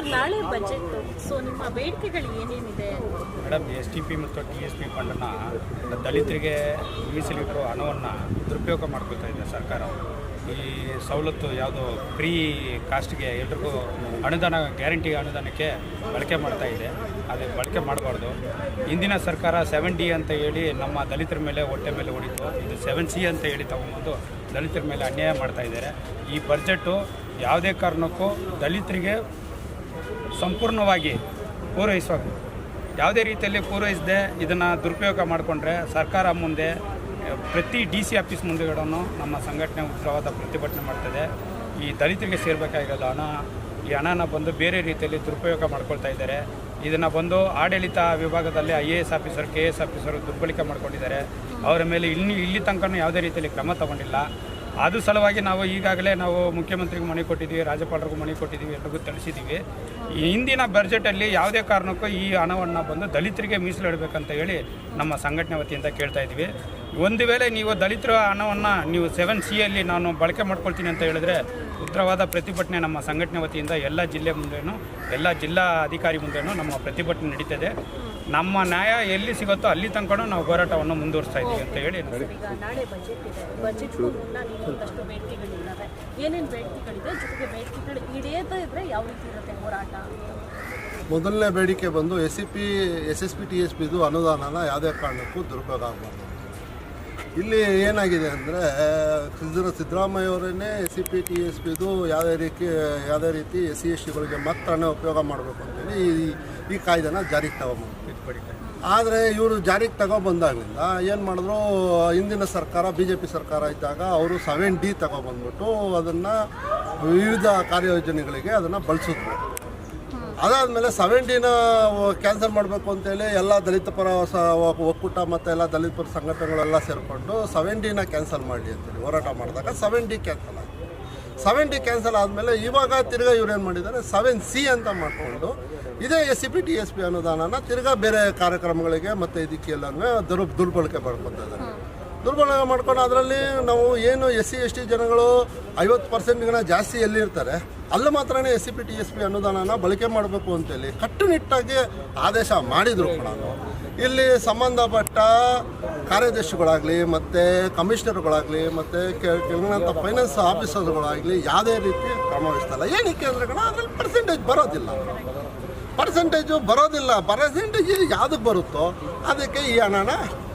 Sir ನಾಳೆ budget, so ನಿಮ್ಮ ಬೇಡಿಕೆಗಳು ಏನೇನಿದೆ? ಮೇಡಮ್, STP ಮತ್ತು TSP ಫಂಡನ್ನು ದಲಿತರಿಗೆ ಮೀಸಲಿಟ್ಟರು ಹಣವನ್ನು ದುರುಪಯೋಗ ಮಾಡ್ಕೊಳ್ತಾ ಇದೆ ಸರ್ಕಾರ. ಈ ಸವಲತ್ತು ಯಾವುದು ಫ್ರೀ ಕಾಸ್ಟ್ಗೆ ಎಲ್ರಿಗೂ ಅನುದಾನ, ಗ್ಯಾರಂಟಿ ಅನುದಾನಕ್ಕೆ ಬಳಕೆ ಮಾಡ್ತಾ ಇದೆ. ಅದು ಬಳಕೆ ಮಾಡಬಾರ್ದು. ಹಿಂದಿನ ಸರ್ಕಾರ 7D ಅಂತ ಹೇಳಿ ನಮ್ಮ ದಲಿತರ ಮೇಲೆ ಹೊಟ್ಟೆ ಮೇಲೆ ಹೊಡಿತು. ಇದು 7C ಅಂತ ಹೇಳಿ ತಗೊಂಬಂದು ದಲಿತರ ಮೇಲೆ ಅನ್ಯಾಯ ಮಾಡ್ತಾ ಇದ್ದಾರೆ. ಈ ಬಜೆಟು ಯಾವುದೇ ಕಾರಣಕ್ಕೂ ದಲಿತರಿಗೆ ಸಂಪೂರ್ಣವಾಗಿ ಯಾವುದೇ ರೀತಿಯಲ್ಲಿ ಪೂರೈಸದೆ ಇದನ್ನು ದುರುಪಯೋಗ ಮಾಡಿಕೊಂಡ್ರೆ ಸರ್ಕಾರ ಮುಂದೆ ಪ್ರತಿ DC ಆಫೀಸ್ ಮುಂದೆಗಡನು ನಮ್ಮ ಸಂಘಟನೆ ಉಗ್ರವಾದ ಪ್ರತಿಭಟನೆ ಮಾಡ್ತದೆ. ಈ ದಲಿತರಿಗೆ ಸೇರಬೇಕಾಗಿರೋದು ಈ ಹಣನ ಬಂದು ಬೇರೆ ರೀತಿಯಲ್ಲಿ ದುರುಪಯೋಗ ಮಾಡ್ಕೊಳ್ತಾ ಇದ್ದಾರೆ. ಇದನ್ನು ಬಂದು ಆಡಳಿತ ವಿಭಾಗದಲ್ಲಿ IAS ಆಫೀಸರ್, KS ಆಫೀಸರು ದುರ್ಬಳಕೆ ಮಾಡ್ಕೊಂಡಿದ್ದಾರೆ. ಅವರ ಮೇಲೆ ಇಲ್ಲಿ ತನಕ ಯಾವುದೇ ರೀತಿಯಲ್ಲಿ ಕ್ರಮ ತಗೊಂಡಿಲ್ಲ. ಅದು ಸಲುವಾಗಿ ನಾವು ಈಗಾಗಲೇ ಮುಖ್ಯಮಂತ್ರಿಗೂ ಮನವಿ ಕೊಟ್ಟಿದ್ದೀವಿ, ರಾಜ್ಯಪಾಲರಿಗೂ ಮನವಿ ಕೊಟ್ಟಿದ್ದೀವಿ, ಎಲ್ರಿಗೂ ತಿಳಿಸಿದ್ದೀವಿ. ಈ ಹಿಂದಿನ ಬಜೆಟಲ್ಲಿ ಯಾವುದೇ ಕಾರಣಕ್ಕೂ ಈ ಹಣವನ್ನು ಬಂದು ದಲಿತರಿಗೆ ಮೀಸಲಿಡಬೇಕಂತ ಹೇಳಿ ನಮ್ಮ ಸಂಘಟನೆ ವತಿಯಿಂದ ಕೇಳ್ತಾ ಇದ್ದೀವಿ. ಒಂದು ವೇಳೆ ನೀವು ದಲಿತರ ಹಣವನ್ನು ನೀವು 7Cಯಲ್ಲಿ ನಾನು ಬಳಕೆ ಮಾಡ್ಕೊಳ್ತೀನಿ ಅಂತ ಹೇಳಿದ್ರೆ ಉಗ್ರವಾದ ಪ್ರತಿಭಟನೆ ನಮ್ಮ ಸಂಘಟನೆ ವತಿಯಿಂದ ಎಲ್ಲ ಜಿಲ್ಲೆ ಮುಂದೆನೂ, ಎಲ್ಲ ಜಿಲ್ಲಾ ಅಧಿಕಾರಿ ಮುಂದೆನೂ ನಮ್ಮ ಪ್ರತಿಭಟನೆ ನಡೀತದೆ. ನಮ್ಮ ನ್ಯಾಯ ಎಲ್ಲಿ ಸಿಗುತ್ತೋ ಅಲ್ಲಿ ತನಕ ನಾವು ಹೋರಾಟವನ್ನು ಮುಂದುವರಿಸ್ತಾ ಇದ್ದೀವಿ ಅಂತ ಹೇಳಿ. ನಾಳೆ ಬಜೆಟ್ ಇದೆ, ಬಜೆಟ್ಗೂ ಮುನ್ನ ನೀವು ಒಂದಷ್ಟು ಬೇಡಿಕೆಗಳಿದ್ದಾವೆ. ಏನೇನು ಬೇಡಿಕೆಗಳಿದೆ, ಜೊತೆಗೆ ಬೇಡಿಕೆಗಳು ಈಡೇರದೇ ಇದ್ದರೆ ಯಾವ ರೀತಿ ಇರುತ್ತೆ ಹೋರಾಟ? ಮೊದಲನೇ ಬೇಡಿಕೆ ಬಂದು SSP TSPದು ಅನುದಾನನ ಯಾವುದೇ ಕಾರಣಕ್ಕೂ ದುರುಪಯೋಗ ಆಗಬಾರ್ದು. ಇಲ್ಲಿ ಏನಾಗಿದೆ ಅಂದರೆ ಸಿದ್ದರಾಮಯ್ಯ ಅವರನ್ನೇ SCP TSPದು ಯಾವುದೇ ರೀತಿ SC STಗಳಿಗೆ ಮಾತ್ರ ಉಪಯೋಗ ಮಾಡಬೇಕು ಅಂತೇಳಿ ಈ ಕಾಯ್ದೆನ ಜಾರಿಗೆ ತಗೊಂಬಂದು. ಆದರೆ ಇವರು ಜಾರಿಗೆ ತಗೊಬಂದಾಗಲಿಂದ ಏನು ಮಾಡಿದ್ರು, ಹಿಂದಿನ ಸರ್ಕಾರ BJP ಸರ್ಕಾರ ಇದ್ದಾಗ ಅವರು 7D ತಗೊಬಂದ್ಬಿಟ್ಟು ಅದನ್ನು ವಿವಿಧ ಕಾರ್ಯಯೋಜನೆಗಳಿಗೆ ಅದನ್ನು ಬಳಸಿದ್ರು. ಅದಾದಮೇಲೆ 7Dನ ಕ್ಯಾನ್ಸಲ್ ಮಾಡಬೇಕು ಅಂತೇಳಿ ಎಲ್ಲ ದಲಿತ ಪರ ಒಕ್ಕೂಟ ಮತ್ತು ಎಲ್ಲ ದಲಿತ ಪರ ಸಂಘಟನೆಗಳೆಲ್ಲ ಸೇರಿಕೊಂಡು 7Dನ ಕ್ಯಾನ್ಸಲ್ ಮಾಡಲಿ ಅಂತೇಳಿ ಹೋರಾಟ ಮಾಡಿದಾಗ 7D ಕ್ಯಾನ್ಸಲ್ ಆಯಿತು. 7D ಕ್ಯಾನ್ಸಲ್ ಆದಮೇಲೆ ಇವಾಗ ತಿರ್ಗಾ ಇವ್ರೇನು ಮಾಡಿದ್ದಾರೆ, 7C ಅಂತ ಮಾಡಿಕೊಂಡು ಇದೇ SCP TSP ಅನುದಾನನ ತಿರ್ಗಾ ಬೇರೆ ಕಾರ್ಯಕ್ರಮಗಳಿಗೆ ಮತ್ತು ಇದಕ್ಕೆಲ್ಲನೂ ದುರ್ಬಳಕೆ ಮಾಡ್ಕೊತಾ ಇದ್ದಾರೆ. ದುರ್ಬಳಕೆ ಮಾಡ್ಕೊಂಡು ಅದರಲ್ಲಿ ನಾವು ಏನು SC ST ಜನಗಳು 50%ಗಿನ ಜಾಸ್ತಿ ಎಲ್ಲಿರ್ತಾರೆ ಅಲ್ಲಿ ಮಾತ್ರನೇ SCP TSP ಅನುದಾನನ ಬಳಕೆ ಮಾಡಬೇಕು ಅಂತೇಳಿ ಕಟ್ಟುನಿಟ್ಟಾಗಿ ಆದೇಶ ಮಾಡಿದ್ರು ಕೂಡ. ಇಲ್ಲಿ ಸಂಬಂಧಪಟ್ಟ ಕಾರ್ಯದರ್ಶಿಗಳಾಗಲಿ ಮತ್ತು ಕಮಿಷನರ್ಗಳಾಗಲಿ ಮತ್ತು ಕೆಳಗಿನಂಥ ಫೈನಾನ್ಸ್ ಆಫೀಸರ್ಗಳಾಗಲಿ ಯಾವುದೇ ರೀತಿ ಕ್ರಮ ವಹಿಸ್ತಲ್ಲ. ಏನಕ್ಕೆ ಅಂದರೆ ಅದರಲ್ಲಿ ಪರ್ಸೆಂಟೇಜ್ ಬರೋದಿಲ್ಲ. ಪರ್ಸೆಂಟೇಜ್ ಯಾವುದಕ್ಕೆ ಬರುತ್ತೋ ಅದಕ್ಕೆ ಈ ಹಣನ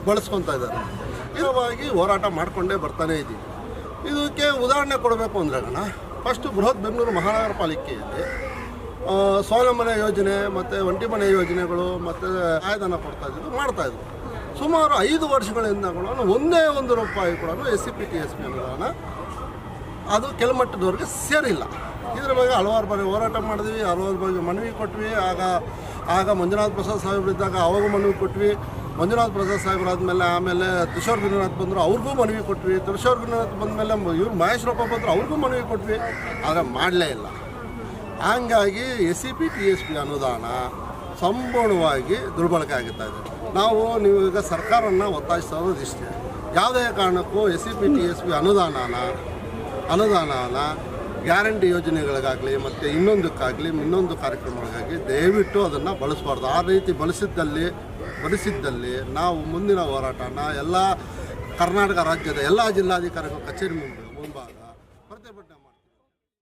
ಬಳಸ್ಕೊತಾ ಇದ್ದಾರೆ. ಇದವಾಗಿ ಹೋರಾಟ ಮಾಡಿಕೊಂಡೇ ಬರ್ತಾನೆ ಇದ್ದೀವಿ. ಇದಕ್ಕೆ ಉದಾಹರಣೆ ಕೊಡಬೇಕು ಅಂದರೆ ಫಸ್ಟು ಬೃಹತ್ ಬೆಂಗಳೂರು ಮಹಾನಗರ ಪಾಲಿಕೆಯಲ್ಲಿ ಸ್ವಾವಲಂಬನೆ ಯೋಜನೆ ಮತ್ತು ಒಂಟಿ ಮನೆ ಯೋಜನೆಗಳು ಮತ್ತು ಆಯಧನ ಮಾಡ್ತಾಯಿದ್ರು. ಸುಮಾರು 5 ವರ್ಷಗಳಿಂದ ಕೂಡ ಒಂದೇ ಒಂದು ರೂಪಾಯಿ ಕೂಡ SCP TSP ಅನುದಾನ ಅದು ಕೆಳಮಟ್ಟದವ್ರಿಗೆ ಸೇರಿಲ್ಲ. ಇದ್ರ ಬಗ್ಗೆ ಹಲವಾರು ಬಾರಿ ಹೋರಾಟ ಮಾಡಿದ್ವಿ, ಹಲವಾರು ಬಾರಿ ಮನವಿ ಕೊಟ್ವಿ. ಆಗ ಮಂಜುನಾಥ್ ಪ್ರಸಾದ್ ಸಾಹೇಬರಿದ್ದಾಗ ಅವಾಗೂ ಮನವಿ ಕೊಟ್ವಿ. ಮಂಜುನಾಥ್ ಪ್ರಸಾದ್ ಸಾಹೇಬರಾದ್ಮೇಲೆ ಆಮೇಲೆ ತುಷಾರ್ ಗುರುನಾಥ್ ಬಂದರು, ಅವ್ರಿಗೂ ಮನವಿ ಕೊಟ್ವಿ. ತುಷಾರ್ ಗುರುನಾಥ್ ಬಂದಮೇಲೆ ಇವ್ರು ಮಹೇಶ್ವರಪ್ಪ ಬಂದರು, ಅವ್ರಿಗೂ ಮನವಿ ಕೊಟ್ವಿ. ಆದರೆ ಮಾಡಲೇ ಇಲ್ಲ. ಹಂಗಾಗಿ SCP TSP ಅನುದಾನ ಸಂಪೂರ್ಣವಾಗಿ ದುರ್ಬಳಕೆ ಆಗುತ್ತಾ ಇದೆ. ನೀವು ಈಗ ಸರ್ಕಾರನ ಒತ್ತಾಯಿಸೋದು ಇಷ್ಟೇ, ಯಾವುದೇ ಕಾರಣಕ್ಕೂ SCP TSP ಅನುದಾನನ ಗ್ಯಾರಂಟಿ ಯೋಜನೆಗಳಿಗಾಗಲಿ ಮತ್ತು ಇನ್ನೊಂದು ಕಾರ್ಯಕ್ರಮಗಳಿಗಾಗಿ ದಯವಿಟ್ಟು ಅದನ್ನು ಬಳಸಬಾರ್ದು. ಆ ರೀತಿ ಬಳಸಿದ್ದಲ್ಲಿ ನಾವು ಮುಂದಿನ ಹೋರಾಟನ ಎಲ್ಲ ಕರ್ನಾಟಕ ರಾಜ್ಯದ ಎಲ್ಲ ಜಿಲ್ಲಾಧಿಕಾರಿಗಳ ಕಚೇರಿ ಮುಂಭಾಗ